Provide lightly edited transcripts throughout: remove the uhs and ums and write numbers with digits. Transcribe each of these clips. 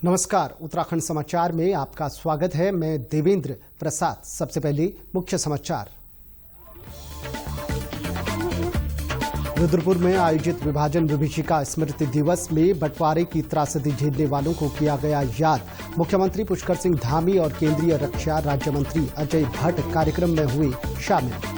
नमस्कार, उत्तराखंड समाचार में आपका स्वागत है। मैं देवेंद्र प्रसाद। सबसे पहले मुख्य समाचार। रुद्रपुर में आयोजित विभाजन विभीषिका स्मृति दिवस में बंटवारे की त्रासदी झेलने वालों को किया गया याद। मुख्यमंत्री पुष्कर सिंह धामी और केंद्रीय रक्षा राज्य मंत्री अजय भट्ट कार्यक्रम में हुए शामिल।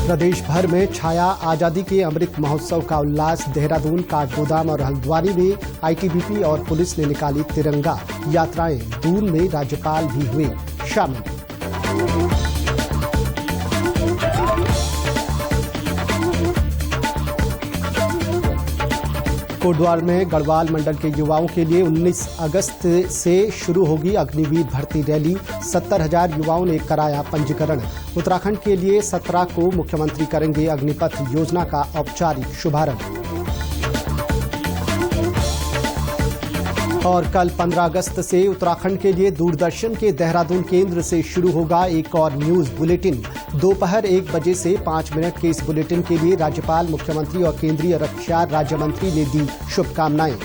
प्रदेश भर में छाया आजादी के अमृत महोत्सव का उल्लास। देहरादून, काठगोदाम और हल्द्वानी में आईटीबीपी और पुलिस ने निकाली तिरंगा यात्राएं। दून में राज्यपाल भी हुए शामिल। कोटद्वार में गढ़वाल मंडल के युवाओं के लिए 19 अगस्त से शुरू होगी अग्निवीर भर्ती रैली। 70,000 युवाओं ने कराया पंजीकरण। उत्तराखंड के लिए 17 को मुख्यमंत्री करेंगे अग्निपथ योजना का औपचारिक शुभारंभ। और कल 15 अगस्त से उत्तराखंड के लिए दूरदर्शन के देहरादून केंद्र से शुरू होगा एक और न्यूज बुलेटिन। दोपहर 1 बजे से 5 मिनट के इस बुलेटिन के लिए राज्यपाल, मुख्यमंत्री और केंद्रीय रक्षा राज्य मंत्री ने दी शुभकामनाएं।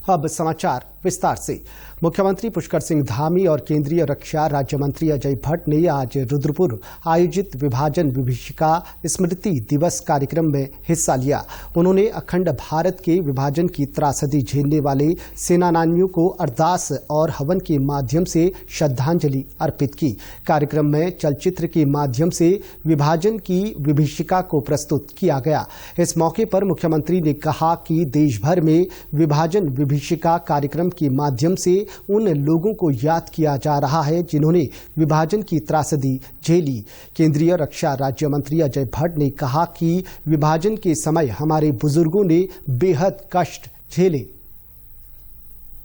अब समाचार विस्तार से। मुख्यमंत्री पुष्कर सिंह धामी और केंद्रीय रक्षा राज्य मंत्री अजय भट्ट ने आज रुद्रपुर आयोजित विभाजन विभीषिका स्मृति दिवस कार्यक्रम में हिस्सा लिया। उन्होंने अखंड भारत के विभाजन की त्रासदी झेलने वाले सेनानियों को अरदास और हवन के माध्यम से श्रद्धांजलि अर्पित की। कार्यक्रम में चलचित्र के माध्यम से विभाजन की विभीषिका को प्रस्तुत किया गया। इस मौके पर मुख्यमंत्री ने कहा कि देश भर में विभाजन विभीषिका कार्यक्रम के माध्यम से उन लोगों को याद किया जा रहा है जिन्होंने विभाजन की त्रासदी झेली। केंद्रीय रक्षा राज्य मंत्री अजय भट्ट ने कहा कि विभाजन के समय हमारे बुजुर्गों ने बेहद कष्ट झेले।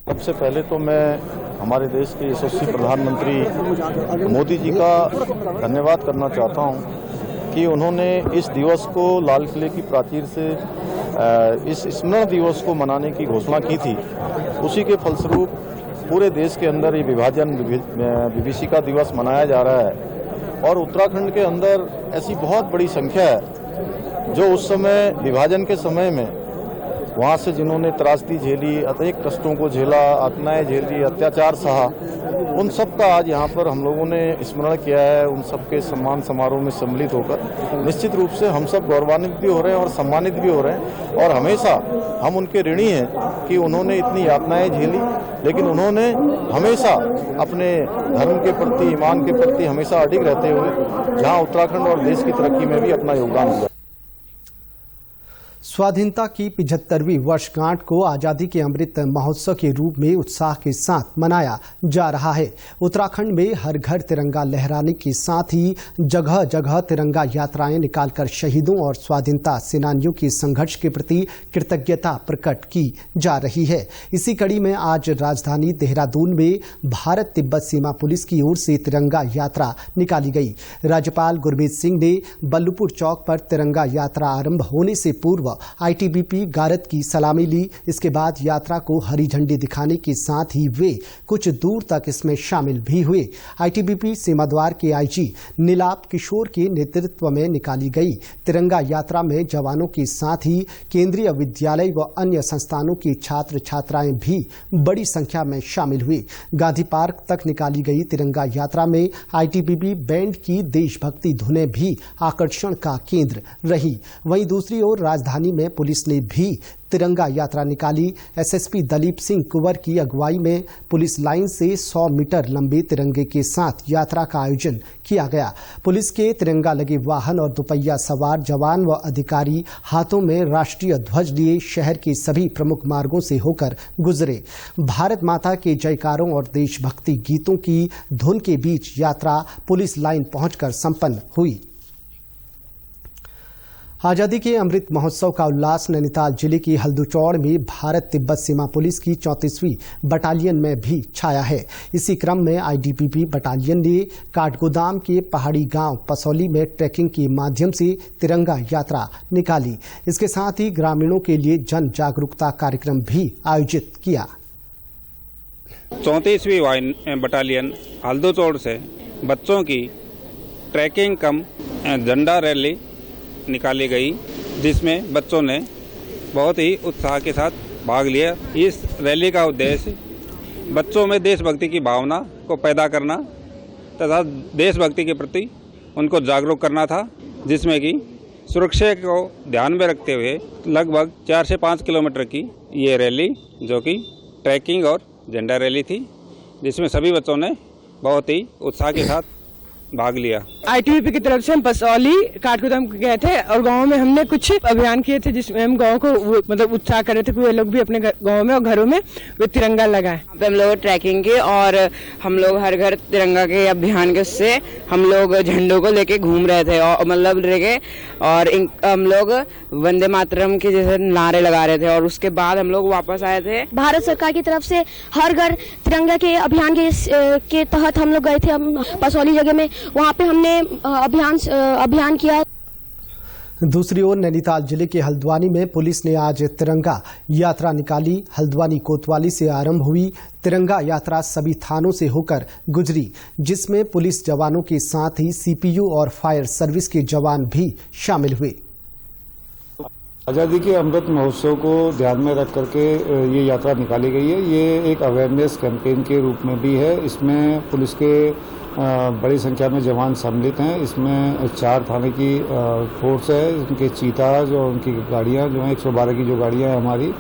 सबसे पहले तो मैं हमारे देश के यशस्वी प्रधानमंत्री मोदी जी का धन्यवाद करना चाहता हूं कि उन्होंने इस दिवस को लाल किले की प्राचीर से इस स्मरण दिवस को मनाने की घोषणा की थी। उसी के फलस्वरूप पूरे देश के अंदर ये विभाजन विभीषिका दिवस मनाया जा रहा है। और उत्तराखंड के अंदर ऐसी बहुत बड़ी संख्या है जो उस समय विभाजन के समय में वहाँ से जिन्होंने त्रासदी झेली, अनेक कष्टों को झेला, यातनाएं झेली, अत्याचार सहा, उन सब का आज यहाँ पर हम लोगों ने स्मरण किया है। उन सब के सम्मान समारोह में सम्मिलित होकर निश्चित रूप से हम सब गौरवान्वित भी हो रहे हैं और सम्मानित भी हो रहे हैं। और हमेशा हम उनके ऋणी हैं कि उन्होंने इतनी यातनाएं झेली, लेकिन उन्होंने हमेशा अपने धर्म के प्रति, ईमान के प्रति हमेशा अडिग रहते हुए जहाँ उत्तराखंड और देश की तरक्की में भी अपना योगदान दिया। स्वाधीनता की 75वीं वर्षगांठ को आजादी के अमृत महोत्सव के रूप में उत्साह के साथ मनाया जा रहा है। उत्तराखंड में हर घर तिरंगा लहराने के साथ ही जगह जगह तिरंगा यात्राएं निकालकर शहीदों और स्वाधीनता सेनानियों के संघर्ष के प्रति कृतज्ञता प्रकट की जा रही है। इसी कड़ी में आज राजधानी देहरादून में भारत तिब्बत सीमा पुलिस की ओर से तिरंगा यात्रा निकाली गई। राज्यपाल गुरमीत सिंह ने बल्लभपुर चौक पर तिरंगा यात्रा आरंभ होने से पूर्व आईटीबीपी गारद की सलामी ली। इसके बाद यात्रा को हरी झंडी दिखाने के साथ ही वे कुछ दूर तक इसमें शामिल भी हुए। आईटीबीपी सीमाद्वार के आईजी नीलाप किशोर के नेतृत्व में निकाली गई तिरंगा यात्रा में जवानों के साथ ही केंद्रीय विद्यालय व अन्य संस्थानों के छात्र छात्राएं भी बड़ी संख्या में शामिल हुए। गांधी पार्क तक निकाली गई तिरंगा यात्रा में आईटीबीपी बैंड की देशभक्ति धुनें भी आकर्षण का केंद्र रही। वहीं दूसरी ओर राजधानी में पुलिस ने भी तिरंगा यात्रा निकाली। एसएसपी दलीप सिंह कुंवर की अगुवाई में पुलिस लाइन से 100 मीटर लंबे तिरंगे के साथ यात्रा का आयोजन किया गया। पुलिस के तिरंगा लगे वाहन और दुपहिया सवार जवान व अधिकारी हाथों में राष्ट्रीय ध्वज लिए शहर के सभी प्रमुख मार्गों से होकर गुजरे। भारत माता के जयकारों और देशभक्ति गीतों की धुन के बीच यात्रा पुलिस लाइन पहुंचकर संपन्न हुई। आजादी के अमृत महोत्सव का उल्लास नैनीताल जिले के हल्दूचौड़ में भारत तिब्बत सीमा पुलिस की 34वीं बटालियन में भी छाया है। इसी क्रम में आईटीबीपी बटालियन ने काठगोदाम के पहाड़ी गांव पसौली में ट्रैकिंग के माध्यम से तिरंगा यात्रा निकाली। इसके साथ ही ग्रामीणों के लिए जन जागरूकता कार्यक्रम भी आयोजित किया। 34वीं बटालियन हल्दूचौड़ से बच्चों की ट्रैकिंग कम झंडा रैली निकाली गई, जिसमें बच्चों ने बहुत ही उत्साह के साथ भाग लिया। इस रैली का उद्देश्य बच्चों में देशभक्ति की भावना को पैदा करना तथा देशभक्ति के प्रति उनको जागरूक करना था, जिसमें कि सुरक्षा को ध्यान में रखते हुए लगभग 4 से 5 किलोमीटर की ये रैली, जो कि ट्रैकिंग और झंडा रैली थी, जिसमें सभी बच्चों ने बहुत ही उत्साह के साथ भाग लिया। ITBP की तरफ से हम पसौली काठगोदाम गए थे और गांव में हमने कुछ अभियान किए थे, जिसमें हम गांव को मतलब उत्साह कर रहे थे कि वे लोग भी अपने गांव में और घरों में वे तिरंगा लगाएं। हम लोग ट्रैकिंग के और हम लोग हर घर तिरंगा के अभियान के उससे हम लोग झंडों को लेके घूम रहे थे और मतलब लेके और हम लोग वंदे मातरम के जैसे नारे लगा रहे थे और उसके बाद हम लोग वापस आए थे। भारत सरकार की तरफ से हर घर तिरंगा के अभियान के तहत हम लोग गए थे पसौली जगह में, वहाँ पे हमने अभियान किया। दूसरी ओर नैनीताल जिले के हल्द्वानी में पुलिस ने आज तिरंगा यात्रा निकाली। हल्द्वानी कोतवाली से आरंभ हुई तिरंगा यात्रा सभी थानों से होकर गुजरी, जिसमें पुलिस जवानों के साथ ही सीपीयू और फायर सर्विस के जवान भी शामिल हुए। आज़ादी के अमृत महोत्सव को ध्यान में रख करके ये यात्रा निकाली गई है। ये एक अवेयरनेस कैंपेन के रूप में भी है। इसमें पुलिस के बड़ी संख्या में जवान सम्मिलित हैं। इसमें 4 थाने की फोर्स है, उनके चीता जो उनकी गाड़ियां जो हैं 112 की जो गाड़ियां हैं हमारी।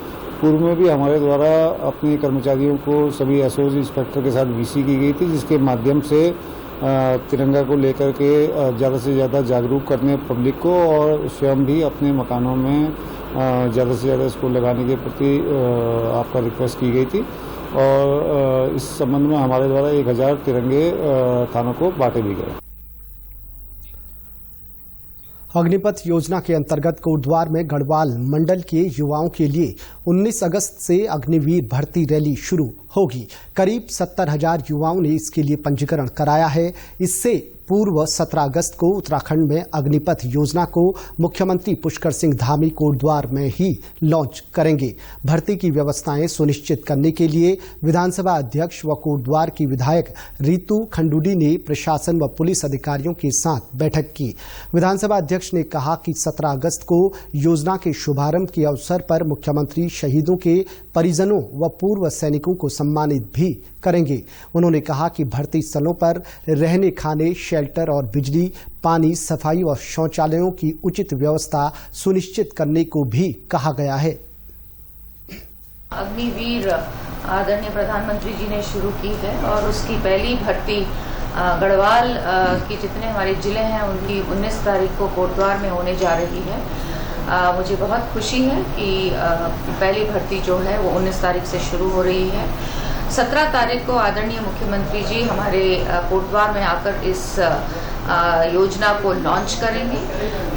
पूर्व में भी हमारे द्वारा अपने कर्मचारियों को सभी एसओजी इंस्पेक्टर के साथ वीसी की गई थी, जिसके माध्यम से तिरंगा को लेकर के ज़्यादा से ज़्यादा जागरूक करने पब्लिक को और स्वयं भी अपने मकानों में ज़्यादा से ज़्यादा इसको लगाने के प्रति आपका रिक्वेस्ट की गई थी और इस संबंध में हमारे द्वारा 1000 तिरंगे थानों को बांटे भी गए। अग्निपथ योजना के अंतर्गत कोटद्वार में गढ़वाल मंडल के युवाओं के लिए 19 अगस्त से अग्निवीर भर्ती रैली शुरू होगी। करीब 70,000 युवाओं ने इसके लिए पंजीकरण कराया है। इससे पूर्व 17 अगस्त को उत्तराखंड में अग्निपथ योजना को मुख्यमंत्री पुष्कर सिंह धामी कोटद्वार में ही लॉन्च करेंगे। भर्ती की व्यवस्थाएं सुनिश्चित करने के लिए विधानसभा अध्यक्ष व कोटद्वार की विधायक रीतू खंडूडी ने प्रशासन व पुलिस अधिकारियों के साथ बैठक की। विधानसभा अध्यक्ष ने कहा कि 17 अगस्त को योजना के शुभारंभ के अवसर पर मुख्यमंत्री शहीदों के परिजनों व पूर्व सैनिकों को सम्मानित भी करेंगे। उन्होंने कहा कि भर्ती स्थलों पर रहने, खाने, शेल्टर और बिजली, पानी, सफाई और शौचालयों की उचित व्यवस्था सुनिश्चित करने को भी कहा गया है। अग्निवीर आदरणीय प्रधानमंत्री जी ने शुरू की है और उसकी पहली भर्ती गढ़वाल की जितने हमारे जिले हैं उनकी 19 तारीख को कोटद्वार में होने जा रही है। मुझे बहुत खुशी है कि पहली भर्ती जो है वो 19 तारीख से शुरू हो रही है। 17 तारीख को आदरणीय मुख्यमंत्री जी हमारे कोटद्वार में आकर इस योजना को लॉन्च करेंगे।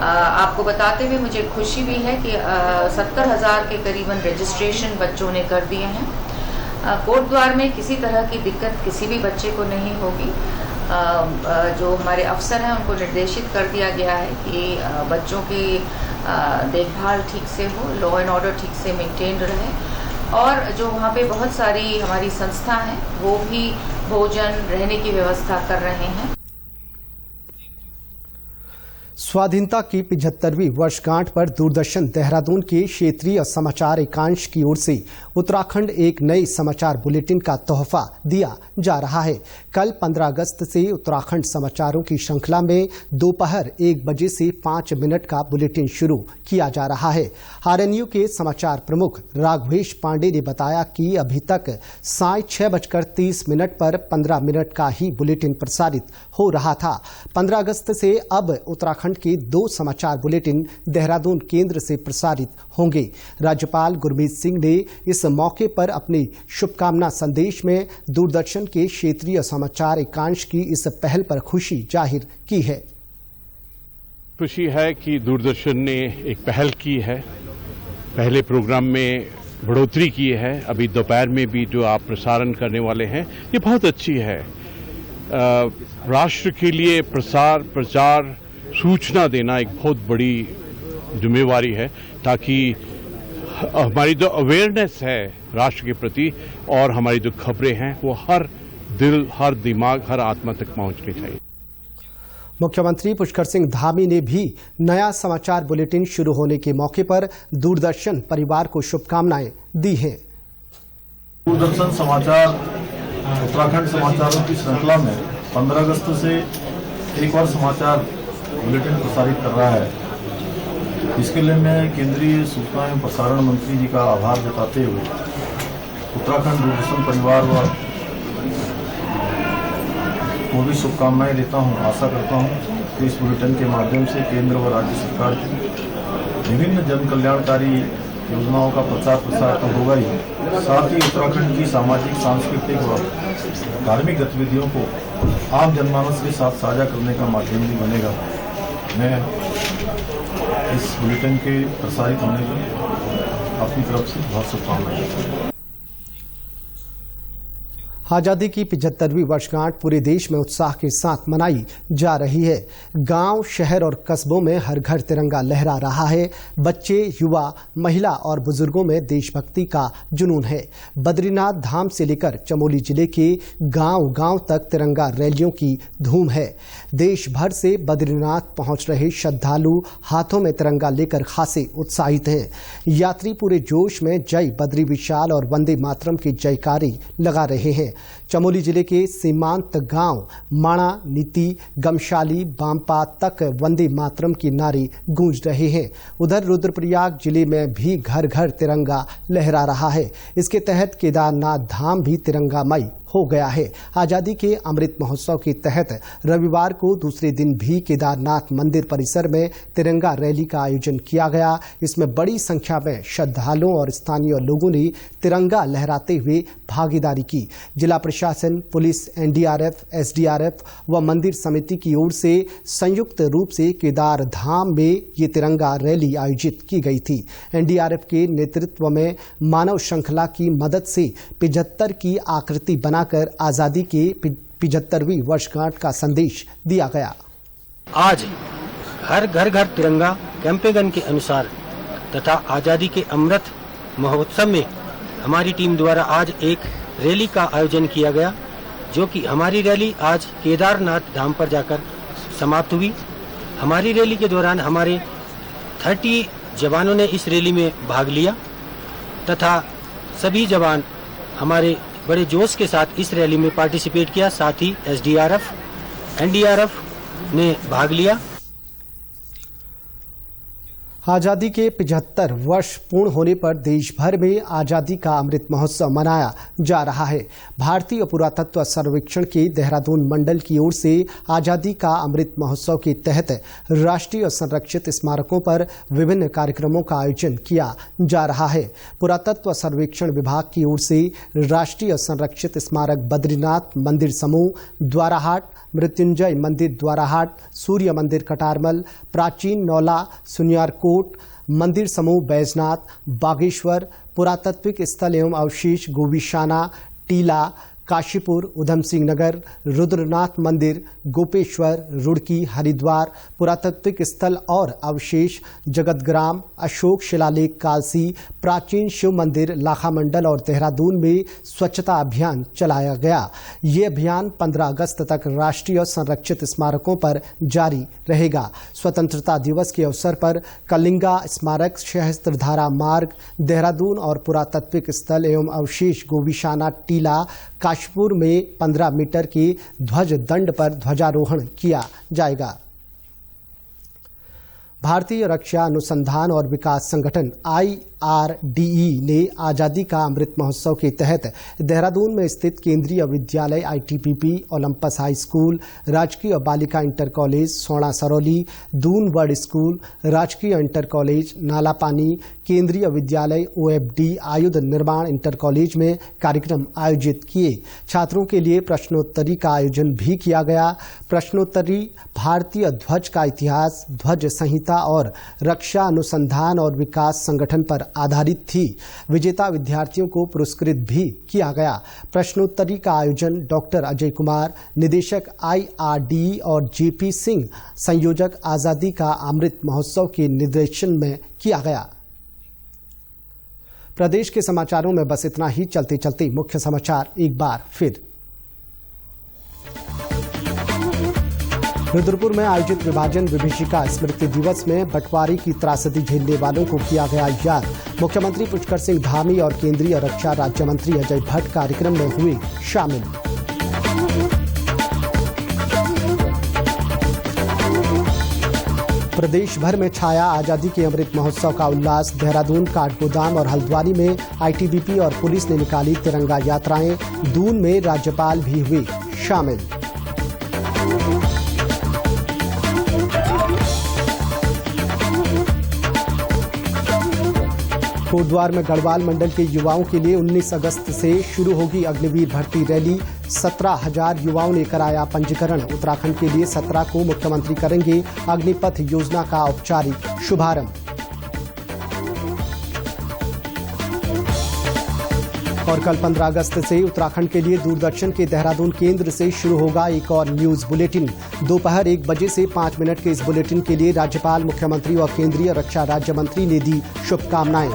आपको बताते हुए मुझे खुशी भी है कि 70,000 के करीबन रजिस्ट्रेशन बच्चों ने कर दिए हैं। कोटद्वार में किसी तरह की दिक्कत किसी भी बच्चे को नहीं होगी। जो हमारे अफसर हैं उनको निर्देशित कर दिया गया है कि बच्चों की देखभाल ठीक से हो, लॉ एंड ऑर्डर ठीक से मेंटेन रहे और जो वहाँ पे बहुत सारी हमारी संस्था हैं वो भी भोजन, रहने की व्यवस्था कर रहे हैं। स्वाधीनता की 75वीं वर्षगांठ पर दूरदर्शन देहरादून के क्षेत्रीय समाचार एकांश की ओर से उत्तराखंड एक नए समाचार बुलेटिन का तोहफा दिया जा रहा है। कल 15 अगस्त से उत्तराखंड समाचारों की श्रृंखला में दोपहर 1 बजे से 5 मिनट का बुलेटिन शुरू किया जा रहा है। आरएनयू के समाचार प्रमुख राघवेश पांडे ने बताया कि अभी तक 6:30 पर 15 मिनट का ही बुलेटिन प्रसारित हो रहा था। 15 अगस्त से अब उत्तराखंड के 2 समाचार बुलेटिन देहरादून केंद्र से प्रसारित होंगे। राज्यपाल गुरमीत सिंह ने इस मौके पर अपने शुभकामना संदेश में दूरदर्शन के क्षेत्रीय समाचार एकांश की इस पहल पर खुशी जाहिर की है। खुशी है कि दूरदर्शन ने एक पहल की है, पहले प्रोग्राम में बढ़ोतरी की है। अभी दोपहर में भी जो आप प्रसारण करने वाले हैं ये बहुत अच्छी है। राष्ट्र के लिए प्रसार, प्रचार, सूचना देना एक बहुत बड़ी जिम्मेवारी है, ताकि हमारी जो अवेयरनेस है राष्ट्र के प्रति और हमारी जो खबरें हैं वो हर दिल, हर दिमाग, हर आत्मा तक पहुंचनी चाहिए। मुख्यमंत्री पुष्कर सिंह धामी ने भी नया समाचार बुलेटिन शुरू होने के मौके पर दूरदर्शन परिवार को शुभकामनाएं दी हैं। दूरदर्शन समाचार उत्तराखंड समाचारों की श्रृंखला में 15 अगस्त से एक और समाचार बुलेटिन प्रसारित कर रहा है। इसके लिए मैं केंद्रीय सूचना एवं प्रसारण मंत्री जी का आभार जताते हुए उत्तराखंड दूरदर्शन परिवार व को भी शुभकामनाएं देता हूं। आशा करता हूं कि इस बुलेटिन के माध्यम से केंद्र व राज्य सरकार की विभिन्न जन कल्याणकारी योजनाओं का प्रचार प्रसार तो होगा ही, साथ ही उत्तराखंड की सामाजिक, सांस्कृतिक व धार्मिक गतिविधियों को आम जनमानस के साथ साझा करने का माध्यम भी बनेगा। मैं इस बुलेटिन के प्रसारित होने की अपनी तरफ से बहुत शुभकामनाएं देता हूं। आजादी की 75वीं वर्षगांठ पूरे देश में उत्साह के साथ मनाई जा रही है। गांव, शहर और कस्बों में हर घर तिरंगा लहरा रहा है। बच्चे, युवा, महिला और बुजुर्गों में देशभक्ति का जुनून है। बद्रीनाथ धाम से लेकर चमोली जिले के गांव-गांव तक तिरंगा रैलियों की धूम है। देश भर से बद्रीनाथ पहुंच रहे श्रद्धालु हाथों में तिरंगा लेकर खासे उत्साहित हैं। यात्री पूरे जोश में जय बद्री विशाल और वंदे मातरम के जयकारे लगा रहे हैं। चमोली जिले के सीमांत गांव माणा, नीति, गमशाली, बांपा तक वंदे मातरम के नारे गूंज रहे हैं। उधर रुद्रप्रयाग जिले में भी घर घर तिरंगा लहरा रहा है। इसके तहत केदारनाथ धाम भी तिरंगामय हो गया है। आजादी के अमृत महोत्सव के तहत रविवार को दूसरे दिन भी केदारनाथ मंदिर परिसर में तिरंगा रैली का आयोजन किया गया। इसमें बड़ी संख्या में श्रद्धालुओं और स्थानीय लोगों ने तिरंगा लहराते हुए भागीदारी की। जिला प्रशासन, पुलिस, एनडीआरएफ, एसडीआरएफ व मंदिर समिति की ओर से संयुक्त रूप से केदार धाम में ये तिरंगा रैली आयोजित की गई थी। एनडीआरएफ के नेतृत्व में मानव श्रृंखला की मदद से 75 की आकृति बनाकर आजादी के 75वीं वर्षगांठ का संदेश दिया गया। आज हर घर घर तिरंगा कैंपेगन के अनुसार तथा आजादी के अमृत महोत्सव में हमारी टीम द्वारा आज एक रैली का आयोजन किया गया, जो कि हमारी रैली आज केदारनाथ धाम पर जाकर समाप्त हुई। हमारी रैली के दौरान हमारे 30 जवानों ने इस रैली में भाग लिया तथा सभी जवान हमारे बड़े जोश के साथ इस रैली में पार्टिसिपेट किया। साथ ही एसडीआरएफ, एनडीआरएफ ने भाग लिया। आजादी के 75 वर्ष पूर्ण होने पर देश भर में आजादी का अमृत महोत्सव मनाया जा रहा है। भारतीय पुरातत्व सर्वेक्षण के देहरादून मंडल की ओर से आजादी का अमृत महोत्सव के तहत राष्ट्रीय संरक्षित स्मारकों पर विभिन्न कार्यक्रमों का आयोजन किया जा रहा है। पुरातत्व सर्वेक्षण विभाग की ओर से राष्ट्रीय संरक्षित स्मारक बद्रीनाथ मंदिर समूह, द्वाराहाट, मृत्युंजय मंदिर द्वाराहाट, सूर्य मंदिर कटारमल, प्राचीन नौला, सुनियारकोट मंदिर समूह बैजनाथ, बागेश्वर, पुरातात्विक स्थल एवं अवशेष गोविशाना, टीला, काशीपुर, उधम सिंह नगर, रुद्रनाथ मंदिर, गोपेश्वर, रुड़की, हरिद्वार, पुरातात्विक स्थल और अवशेष जगतग्राम, अशोक शिलालेख कालसी, प्राचीन शिव मंदिर, लाखा मंडल और देहरादून में स्वच्छता अभियान चलाया गया। ये अभियान 15 अगस्त तक राष्ट्रीय संरक्षित स्मारकों पर जारी रहेगा। स्वतंत्रता दिवस के अवसर पर कलिंगा स्मारक, सहस्त्रधारा मार्ग, देहरादून और पुरातात्विक स्थल एवं अवशेष गोविशाना, टीला, काशीपुर में 15 मीटर के ध्वज दंड पर ध्वजारोहण किया जाएगा। भारतीय रक्षा अनुसंधान और विकास संगठन IRDE ने आजादी का अमृत महोत्सव के तहत देहरादून में स्थित केंद्रीय विद्यालय ITBP, ओलंपस हाई स्कूल, राजकीय बालिका इंटर कॉलेज सोना सरौली, दून वर्ड स्कूल, राजकीय इंटर कॉलेज नालापानी, केंद्रीय विद्यालय OFD, आयुध निर्माण इंटर कॉलेज में कार्यक्रम आयोजित किए। छात्रों के लिए प्रश्नोत्तरी का आयोजन भी किया गया। प्रश्नोत्तरी भारतीय ध्वज का इतिहास, ध्वज संहिता और रक्षा अनुसंधान और विकास संगठन पर आधारित थी। विजेता विद्यार्थियों को पुरस्कृत भी किया गया। प्रश्नोत्तरी का आयोजन डॉक्टर अजय कुमार, निदेशक IRDE और JP सिंह, संयोजक आजादी का अमृत महोत्सव के निर्देशन में किया गया। प्रदेश के समाचारों में बस इतना ही। चलते चलते मुख्य समाचार एक बार फिर। रुद्रपुर में आयोजित विभाजन विभीषिका स्मृति दिवस में बंटवारे की त्रासदी झेलने वालों को किया गया याद। मुख्यमंत्री पुष्कर सिंह धामी और केंद्रीय रक्षा राज्य मंत्री अजय भट्ट कार्यक्रम में हुए शामिल। प्रदेश भर में छाया आजादी के अमृत महोत्सव का उल्लास। देहरादून, काठगोदाम और हल्द्वानी में आईटीबीपी और पुलिस ने निकाली तिरंगा यात्राएं। दून में राज्यपाल भी हुए शामिल। कोटद्वार में गढ़वाल मंडल के युवाओं के लिए 19 अगस्त से शुरू होगी अग्निवीर भर्ती रैली। 17,000 युवाओं ने कराया पंजीकरण। उत्तराखंड के लिए 17 को मुख्यमंत्री करेंगे अग्निपथ योजना का औपचारिक शुभारंभ। और कल 15 अगस्त से उत्तराखंड के लिए दूरदर्शन के देहरादून केंद्र से शुरू होगा एक और न्यूज बुलेटिन। दोपहर 1 बजे से 5 मिनट के इस बुलेटिन के लिए राज्यपाल, मुख्यमंत्री और केंद्रीय रक्षा राज्य मंत्री ने दी शुभकामनाएं।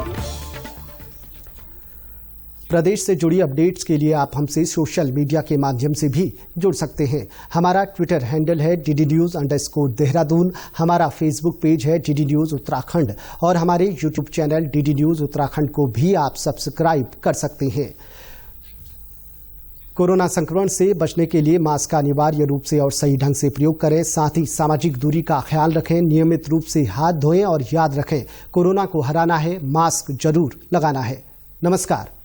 प्रदेश से जुड़ी अपडेट्स के लिए आप हमसे सोशल मीडिया के माध्यम से भी जुड़ सकते हैं। हमारा ट्विटर हैंडल है DDNews_देहरादून, हमारा फेसबुक पेज है DD News उत्तराखंड और हमारे YouTube channel DD News Uttarakhand को भी आप सब्सक्राइब कर सकते हैं। कोरोना संक्रमण से बचने के लिए मास्क का अनिवार्य रूप से और सही ढंग से प्रयोग करें। साथ ही सामाजिक दूरी का ख्याल रखें, नियमित रूप से हाथ धोएं और याद रखें, कोरोना को हराना है, मास्क जरूर लगाना है। नमस्कार।